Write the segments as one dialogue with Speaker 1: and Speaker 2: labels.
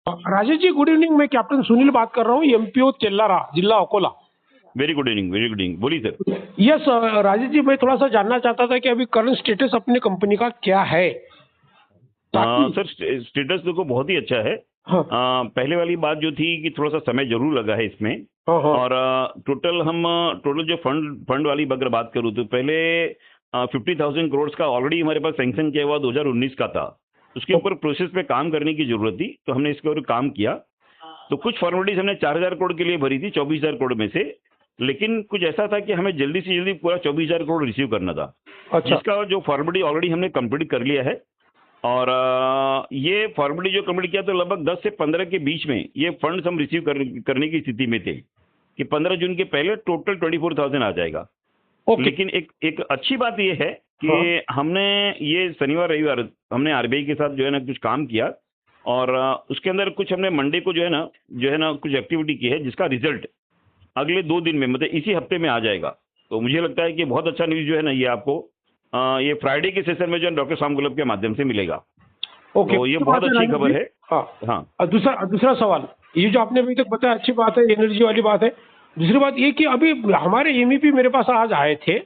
Speaker 1: Rajesh ji, good evening. मैं captain Sunil बात कर रहा हूँ, एमपीओ चेल्लारा, जिला Akola.
Speaker 2: Very good evening, very good evening. बोलिए सर।
Speaker 1: यस राजेश जी, मैं थोड़ा सा जानना चाहता था कि अभी करंट स्टेटस अपनी कंपनी का क्या है, ताकि
Speaker 2: सर स्टेटस देखो बहुत ही अच्छा है।
Speaker 1: हाँ
Speaker 2: पहले वाली बात जो थी कि थोड़ा सा समय जरूर लगा है इसमें।
Speaker 1: हाँ हाँ
Speaker 2: और टोटल जो फंड वाली अगर बात करूँ तो पहले 50,000 करोड़ का ऑलरेडी हमारे पास सैंक्शन किया हुआ 2019 का था। उसके ऊपर प्रोसेस पे काम करने की जरूरत थी, तो हमने इसके ऊपर काम किया। तो कुछ फॉर्मेलिटीज हमने 4,000 करोड़ के लिए भरी थी 24,000 करोड़ में से। लेकिन कुछ ऐसा था कि हमें जल्दी से जल्दी पूरा 24,000 करोड़ रिसीव करना था,
Speaker 1: अच्छा
Speaker 2: जिसका जो फॉर्मेलिटी ऑलरेडी हमने कंप्लीट कर लिया है। और ये फॉर्मेलिटी जो कंप्लीट किया तो लगभग 10 से 15 के बीच में ये फंड्स हम रिसीव करने की स्थिति में थे कि 15 जून के पहले टोटल 24,000 आ जाएगा।
Speaker 1: ओके
Speaker 2: लेकिन एक अच्छी बात ये है
Speaker 1: हाँ
Speaker 2: कि हमने ये शनिवार रविवार हमने आरबीआई के साथ जो है ना कुछ काम किया। और उसके अंदर कुछ हमने मंडे को जो है ना कुछ एक्टिविटी की है, जिसका रिजल्ट अगले 2 दिन में मतलब इसी हफ्ते में आ जाएगा। तो मुझे लगता है कि बहुत अच्छा न्यूज़ जो है ना ये आपको ये फ्राइडे के सेशन में जो है डॉक्टर शाम गुलाब के माध्यम से मिलेगा।
Speaker 1: ओके,
Speaker 2: तो ये
Speaker 1: तो
Speaker 2: बहुत
Speaker 1: बात है
Speaker 2: अच्छी
Speaker 1: राजेश
Speaker 2: खबर
Speaker 1: जी।
Speaker 2: है।
Speaker 1: हाँ
Speaker 2: हाँ
Speaker 1: और दूसरा दूसरा सवाल, ये जो आपने अभी तक बताया अच्छी बात है, एनर्जी वाली बात है। दूसरी बात ये कि अभी हमारे एमईपी मेरे पास आज आए थे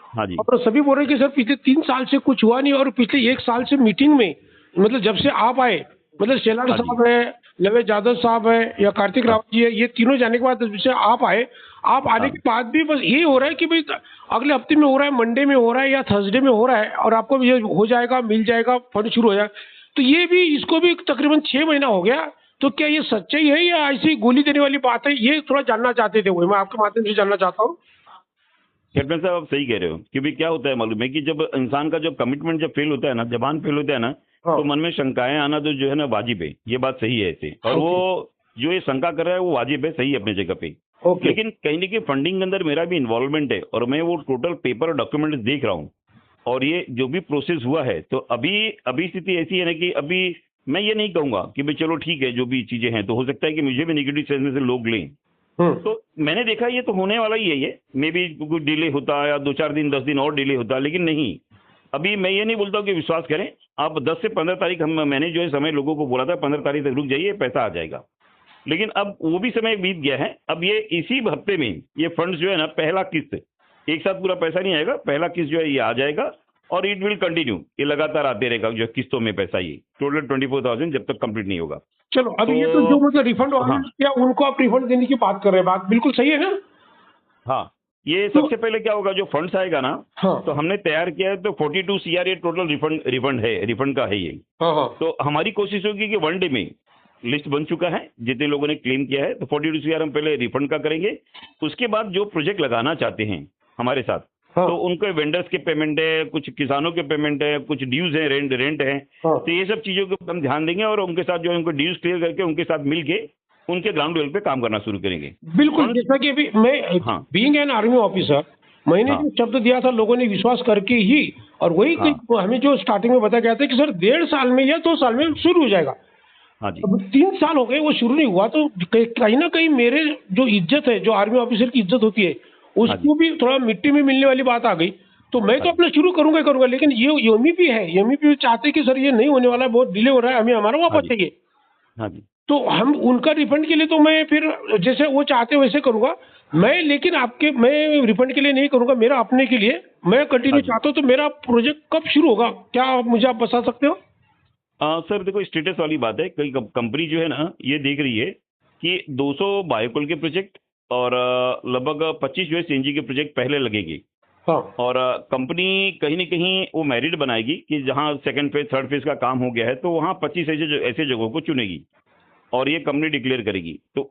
Speaker 2: हाँ जी
Speaker 1: और सभी बोल रहे हैं कि सर पिछले 3 साल से कुछ हुआ नहीं, और पिछले 1 साल से मीटिंग में, मतलब जब से आप आए, मतलब शेलार
Speaker 2: हाँ जी
Speaker 1: साहब है, लवे यादव साहब है या कार्तिक
Speaker 2: हाँ
Speaker 1: रावत जी है, ये तीनों जाने के बाद जब से आप आए, आप आने
Speaker 2: हाँ
Speaker 1: के बाद भी बस यही हो रहा है कि भाई अगले हफ्ते में हो रहा है, मंडे में हो रहा है या थर्सडे में हो रहा है, और आपको ये हो जाएगा, मिल जाएगा, फंड शुरू हो जाएगा। तो ये भी, इसको भी तकरीबन 6 महीना हो गया। तो क्या ये सच्चाई है या ऐसी गोली देने वाली बात है, ये थोड़ा जानना चाहते थे, वही मैं आपके माध्यम से जानना चाहता हूँ।
Speaker 2: कैप्टन साहब आप सही कह रहे हो, क्योंकि क्या होता है मालूम है कि जब इंसान का जब कमिटमेंट जब फेल होता है ना, जबान फेल होता है ना,
Speaker 1: हाँ
Speaker 2: तो मन में शंकाएं आना तो जो है ना वाजिब है, ये बात सही है ऐसे। और वो
Speaker 1: ओके
Speaker 2: जो ये शंका कर रहा है वो वाजिब है, सही है अपने जगह पे।
Speaker 1: ओके
Speaker 2: लेकिन कहीं ना कहीं फंडिंग के अंदर मेरा भी इन्वॉल्वमेंट है और मैं वो टोटल पेपर और डॉक्यूमेंट देख रहा हूँ। और ये जो भी प्रोसेस हुआ है, तो अभी अभी स्थिति ऐसी है ना कि अभी मैं ये नहीं कहूंगा कि भाई चलो ठीक है जो भी चीजें हैं, तो हो सकता है कि मुझे भी नेगेटिव सेंस में से लोग लें।
Speaker 1: हम्म
Speaker 2: तो मैंने देखा ये तो होने वाला ही है, ये मे बी कुछ डिले होता या 2-4 दिन 10 दिन और डिले होता, लेकिन नहीं। अभी मैं ये नहीं बोलता हूँ कि विश्वास करें आप। 10 से 15 तारीख मैंने जो है समय लोगों को बोला था 15 तारीख तक रुक जाइए, पैसा आ जाएगा। लेकिन अब वो भी समय बीत गया है। अब ये इसी हफ्ते में ये फंड्स जो है ना, पहला किस्त एक साथ पूरा पैसा नहीं आएगा, पहला किस्त जो है ये आ जाएगा। और इट विल कंटिन्यू, ये लगातार आते रहेगा जो किस्तों में पैसा, ये टोटल 24,000 जब तक कंप्लीट नहीं होगा।
Speaker 1: चलो, अभी ये तो जो
Speaker 2: तो
Speaker 1: मतलब रिफंड वाले
Speaker 2: हाँ
Speaker 1: क्या उनको आप रिफंड देने की बात कर रहे हैं, बात बिल्कुल सही है ना।
Speaker 2: हाँ, ये
Speaker 1: तो
Speaker 2: सबसे पहले क्या होगा, जो फंड्स आएगा ना,
Speaker 1: हाँ
Speaker 2: तो हमने तैयार किया है तो 42 सीआर ये टोटल रिफंड रिफंड है, रिफंड का है ये।
Speaker 1: हाँ हाँ
Speaker 2: तो हमारी कोशिश होगी कि 1 डे में लिस्ट बन चुका है, जितने लोगों ने क्लेम किया है, तो 42 सीआर हम पहले रिफंड का करेंगे। उसके बाद जो प्रोजेक्ट लगाना चाहते हैं हमारे साथ,
Speaker 1: हाँ
Speaker 2: तो उनके वेंडर्स के पेमेंट है, कुछ किसानों के पेमेंट है, कुछ ड्यूज है, रेंट है।
Speaker 1: हाँ
Speaker 2: तो ये सब चीजों के ऊपर हम ध्यान देंगे और उनके साथ जो है उनको ड्यूज क्लियर करके उनके साथ मिलके उनके ग्राउंड लेवल पे काम करना शुरू करेंगे।
Speaker 1: बिल्कुल,
Speaker 2: फंड्स
Speaker 1: जैसा कि अभी मैं
Speaker 2: हाँ
Speaker 1: बीइंग एन आर्मी ऑफिसर, मैंने
Speaker 2: हाँ
Speaker 1: जो शब्द दिया था लोगों ने विश्वास करके ही, और वही
Speaker 2: हाँ
Speaker 1: हमें जो स्टार्टिंग में बताया गया था कि सर 1.5 साल में या 2 साल में शुरू हो जाएगा।
Speaker 2: हाँ जी
Speaker 1: अब 3 साल हो गए वो शुरू नहीं हुआ, तो कहीं ना कहीं मेरे जो इज्जत है, जो आर्मी ऑफिसर की इज्जत होती है,
Speaker 2: हाँ जी
Speaker 1: उसको भी थोड़ा मिट्टी में मिलने वाली बात आ गई। तो मैं
Speaker 2: हाँ
Speaker 1: तो
Speaker 2: जी
Speaker 1: अपना शुरू करूंगा ही करूंगा, लेकिन ये एमईपी है, एमईपी चाहते हैं कि सर ये नहीं होने वाला है, बहुत डिले हो रहा है, हमें हमारा
Speaker 2: हाँ
Speaker 1: वापस
Speaker 2: जी
Speaker 1: चाहिए।
Speaker 2: हाँ जी
Speaker 1: तो हम उनका रिफंड के लिए तो मैं फिर जैसे वो चाहते हैं वैसे करूंगा मैं, लेकिन आपके मैं रिफंड के लिए नहीं करूंगा, मेरा अपने के लिए मैं
Speaker 2: हाँ
Speaker 1: कंटिन्यू
Speaker 2: जी।
Speaker 1: चाहता हूँ। तो मेरा प्रोजेक्ट कब शुरू होगा, क्या मुझे आप बता सकते हो।
Speaker 2: सर देखो स्टेटस वाली बात है, कई कंपनी जो है ना ये देख रही है कि 200 बायोकोल के प्रोजेक्ट और लगभग 25 जो है सीएनजी के प्रोजेक्ट पहले लगेंगे।
Speaker 1: हाँ
Speaker 2: और कंपनी कहीं ना कहीं वो मेरिट बनाएगी कि जहां सेकंड फेज थर्ड फेज का काम हो गया है, तो वहां 25 ऐसे जगहों को चुनेगी और ये कंपनी डिक्लेयर करेगी। तो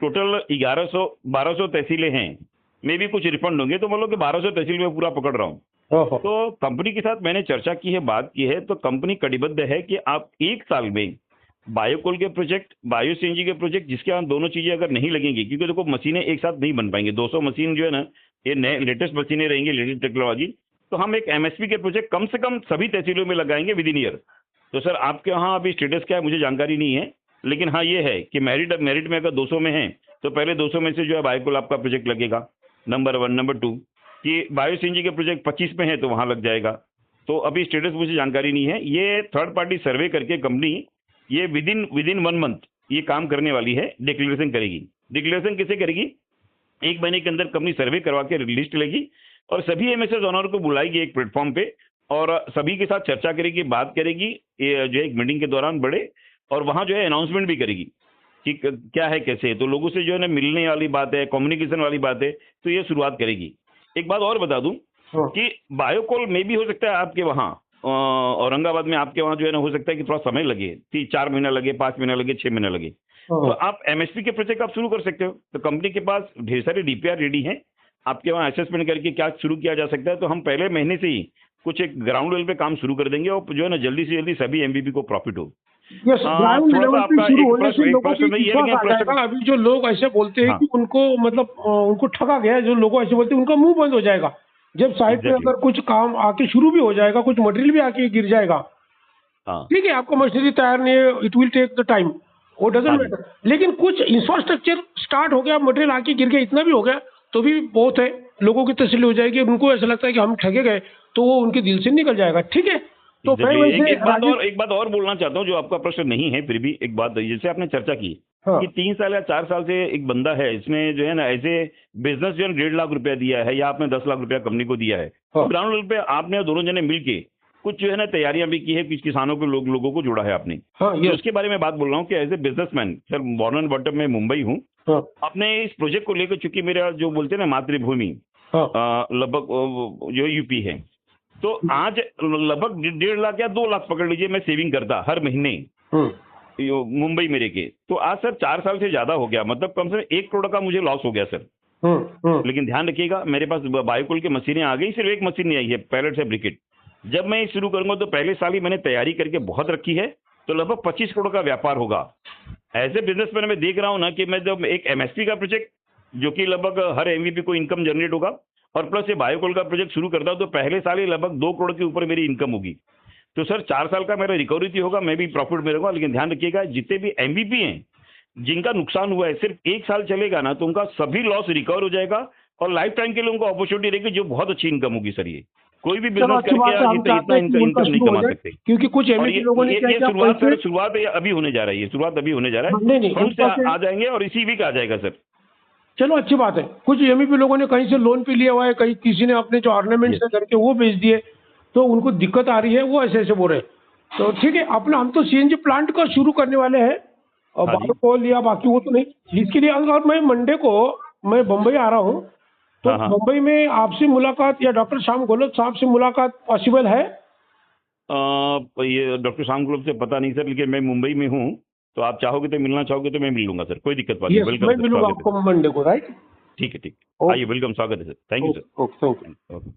Speaker 2: टोटल 1200 तहसीलें हैं, मे भी कुछ रिफंड होंगे, तो मतलब कि 1200 तहसील में पूरा पकड़ रहा हूँ।
Speaker 1: हाँ हाँ
Speaker 2: तो कंपनी के साथ मैंने चर्चा की है, बात की है, तो कंपनी कटिबद्ध है कि आप 1 साल में बायोकोल के प्रोजेक्ट, बायो सीएनजी के प्रोजेक्ट, जिसके यहाँ दोनों चीजें अगर नहीं लगेंगी, क्योंकि देखो मशीनें एक साथ नहीं बन पाएंगे, 200 मशीन जो है ना ये नए लेटेस्ट मशीनें रहेंगी, लेटेस्ट टेक्नोलॉजी। तो हम एक एमएसपी के प्रोजेक्ट कम से कम सभी तहसीलों में लगाएंगे विद इन ईयर। तो सर आपके यहाँ अभी स्टेटस क्या है मुझे जानकारी नहीं है, लेकिन हाँ ये है कि मेरिट में अगर 200 में है तो पहले 200 में से जो है बायोकोल आपका प्रोजेक्ट लगेगा, नंबर 1। नंबर 2 कि बायो सीएनजी के प्रोजेक्ट 25 में है तो वहां लग जाएगा। तो अभी स्टेटस मुझे जानकारी नहीं है, ये थर्ड पार्टी सर्वे करके कंपनी ये विद इन 1 मंथ ये काम करने वाली है, डिक्लेरेशन करेगी। डिक्लेरेशन किसे करेगी? 1 महीने के अंदर कंपनी सर्वे करवा के लिस्ट लेगी और सभी एमएसएस ऑनर को बुलाएगी एक प्लेटफॉर्म पे और सभी के साथ चर्चा करेगी, बात करेगी, ये जो है एक मीटिंग के दौरान बड़े, और वहां जो है अनाउंसमेंट भी करेगी कि क्या है कैसे है। तो लोगों से जो है ना मिलने वाली बात है, कम्युनिकेशन वाली बात है, तो ये शुरुआत करेगी। एक बात और बता दूं कि बायोकोल में भी हो सकता है आपके वहाँ औरंगाबाद में, आपके वहाँ जो है ना हो सकता है कि थोड़ा समय लगे, 3-4 महीना लगे, 5 महीना लगे, 6 महीना लगे। तो आप एमएसपी के प्रोजेक्ट आप शुरू कर सकते हो। तो कंपनी के पास ढेर सारे डीपीआर रेडी हैं, आपके वहाँ असेसमेंट करके क्या शुरू किया जा सकता है। तो हम पहले महीने से ही कुछ एक ग्राउंड लेवल पे काम शुरू कर देंगे और जो है ना जल्दी से जल्दी सभी एमबीपी को प्रॉफिट हो।
Speaker 1: यस, ग्राउंड लेवल पे शुरू होने से लोगों को विश्वास आ जाएगा।
Speaker 2: प्रश्न
Speaker 1: अभी जो लोग ऐसे बोलते हैं कि उनको मतलब उनको ठगा गया है, जो लोग ऐसे बोलते हैं उनका मुंह बंद हो जाएगा। जब साइट पे अगर कुछ काम आके शुरू भी हो जाएगा, कुछ मटेरियल भी आके गिर जाएगा, ठीक है, आपको मशीनरी तैयार नहीं है, it will take the time, वो डजंट मैटर। लेकिन कुछ इंफ्रास्ट्रक्चर स्टार्ट हो गया, मटेरियल आके गिर गया, इतना भी हो गया तो भी बहुत है, लोगों की तसल्ली हो जाएगी। उनको ऐसा लगता है कि हम ठगे गए, तो वो उनके दिल से निकल जाएगा। ठीक है, तो
Speaker 2: एक बात और बोलना चाहता हूँ जो आपका प्रश्न नहीं है, फिर भी एक बात, जैसे आपने चर्चा की कि 3 साल या 4 साल से एक बंदा है, इसने जो है ना ऐसे बिजनेस जो है 1.5 लाख रुपया दिया है या आपने 10 लाख रुपया कंपनी को दिया है, तो ग्राउंड लेवल पे आपने दोनों जने मिलके कुछ जो है ना तैयारियां भी की है, कुछ किसानों के लोगों को जोड़ा है आपने। तो उसके बारे में बात बोल रहा हूँ कि as a businessman sir, born and brought up में मुंबई हूँ, अपने इस प्रोजेक्ट को लेकर, चूंकि मेरा जो बोलते हैं ना मातृभूमि लगभग जो यूपी है, तो आज लगभग 1.5 लाख या 2 लाख पकड़ लीजिए मैं सेविंग करता हर महीने मुंबई मेरे के। तो आज सर 4 साल से ज्यादा हो गया, मतलब कम से कम 1 करोड़ का मुझे लॉस हो गया सर। लेकिन ध्यान रखिएगा, मेरे पास बायोकोल की मशीनें आ गई, सिर्फ एक मशीन नहीं आई है, पैलेट से ब्रिकेट। जब मैं शुरू करूंगा तो पहले साल ही मैंने तैयारी करके बहुत रखी है, तो लगभग 25 करोड़ का व्यापार होगा। ऐसे बिजनेसमैन मैं देख रहा हूं ना कि मैं जब एक एमएसपी का प्रोजेक्ट जो कि लगभग हर एमवीपी को इनकम जनरेट होगा और प्लस ये बायोकोल का प्रोजेक्ट शुरू करता हूं तो पहले साल ही लगभग 2 करोड़ के ऊपर मेरी इनकम होगी। तो सर 4 साल का मेरा रिकवरी भी होगा, मैं भी प्रॉफिट में रहूंगा। लेकिन ध्यान रखिएगा, जितने भी एमवीपी हैं जिनका नुकसान हुआ है, सिर्फ 1 साल चलेगा ना तो उनका सभी लॉस रिकवर हो जाएगा और लाइफ टाइम के लिए उनको अपॉर्चुनिटी रहेगी, जो बहुत अच्छी इनकम होगी सर। ये कोई भी बिजनेस करके इतना इनकम नहीं कमा सकते,
Speaker 1: क्योंकि कुछ एमवीपी लोगों ने क्या किया,
Speaker 2: शुरुआत अभी होने जा रही है, शुरुआत अभी होने जा रहा है, फंड से आ जाएंगे और इसी वीक आ जाएगा सर।
Speaker 1: चलो अच्छी बात है। कुछ एमवीपी लोगों ने कहीं से लोन पे लिया हुआ है, कहीं किसी ने अपने जो ऑर्नामेंट्स है करके वो बेच दिए, तो उनको दिक्कत आ रही है, वो ऐसे ऐसे बोल रहे हैं। तो ठीक है, अपना हम तो सीएनजी प्लांट का शुरू करने वाले हैं और बायोकोल या बाकी वो तो नहीं। इसके लिए अगर मैं मंडे को मैं बम्बई आ रहा हूँ, तो मुंबई में आपसे मुलाकात या डॉक्टर श्याम गहलोत साहब से मुलाकात पॉसिबल है?
Speaker 2: ये डॉक्टर श्याम गहलोत से पता नहीं सर, लेकिन मैं मुंबई में हूँ, तो आप चाहोगे तो मिलना चाहोगे तो मैं मिल लूंगा सर, कोई दिक्कत नहीं। वेलकम,
Speaker 1: मैं मिलूंगा आपको मंडे को, राइट?
Speaker 2: ठीक है, आइए, वेलकम, स्वागत है sir, thank you sir.
Speaker 1: Okay, thank you.